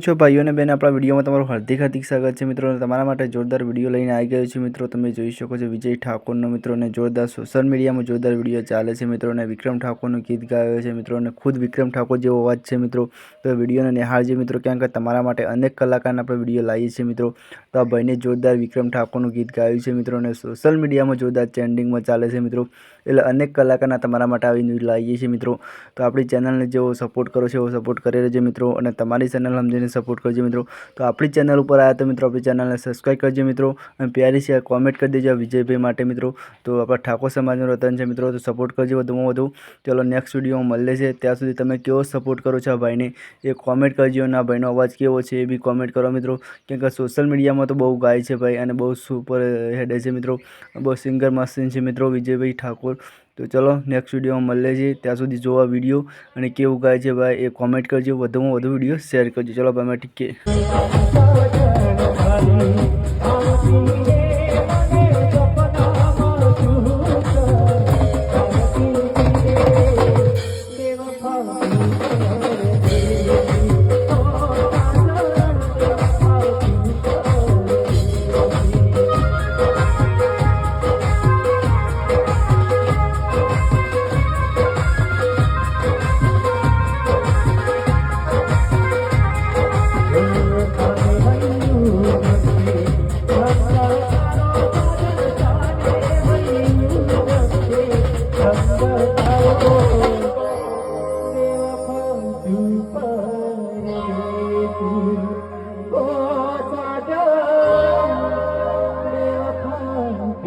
છો ભાઈઓ અને બહેન, આપણા વિડીયોમાં તમારું હાર્દિક સ્વાગત છે મિત્રો। તમારા માટે જોરદાર વિડીયો લઈને આવી ગયો છું મિત્રો। તમે જોઈ શકો છો વિજય ઠાકોરનો મિત્રોને જોરદાર સોશિયલ મીડિયામાં જોરદાર વિડીયો ચાલે છે મિત્રોને। વિક્રમ ઠાકોરનું ગીત ગાયો છે મિત્રોને, ખુદ વિક્રમ ઠાકોર જેવો અવાજ છે મિત્રો। તો વિડીયોને નિહાળજો મિત્રો, કારણ કે તમારા માટે અનેક કલાકારના આપણે વિડીયો લાવીએ છીએ મિત્રો। તો આ ભાઈને જોરદાર વિક્રમ ઠાકોરનું ગીત ગાયું છે મિત્રોને, સોશિયલ મીડિયામાં જોરદાર ટ્રેન્ડિંગમાં ચાલે છે મિત્રો। એટલે અનેક કલાકારના તમારા માટે આવી ન્યૂઝ લાવીએ છીએ મિત્રો। તો આપણી ચેનલને જેવો સપોર્ટ કરો છો એવો સપોર્ટ કરી રહેજો મિત્રો, અને તમારી ચેનલ સમજીને સપોર્ટ કરજો મિત્રો। તો આપણી ચેનલ ઉપર આવ્યા તો મિત્રો આપણી ચેનલને સબસ્ક્રાઈબ કરજો મિત્રો, અને પ્યારી છે કોમેન્ટ કરી દેજો વિજયભાઈ માટે મિત્રો। તો આપણા ઠાકોર સમાજનું રતન છે મિત્રો, તો સપોર્ટ કરજો વધુમાં વધુ। ચલો નેક્સ્ટ વિડીયોમાં મળે છે, ત્યાં સુધી તમે કેવો સપોર્ટ કરો છો આ ભાઈને એ કોમેન્ટ કરજો, અને આ ભાઈનો અવાજ કેવો છે એ બી કોમેન્ટ કરો મિત્રો। કેમ કે સોશિયલ મીડિયામાં તો બહુ ગાય છે ભાઈ, અને બહુ સુપર હેડે છે મિત્રો, બહુ સિંગર મશીન છે મિત્રો વિજયભાઈ ઠાકોર। તો ચલો નેક્સ્ટ વિડીયોમાં મળે છે, ત્યાં સુધી જોવા વિડીયો અને કેવું ગાય છે ભાઈ એ કોમેન્ટ કરજો, વધુમાં વધુ વિડીયો શેર કરજો। ચલો ભાઈ ઠીક છે।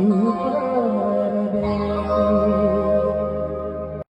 Oh,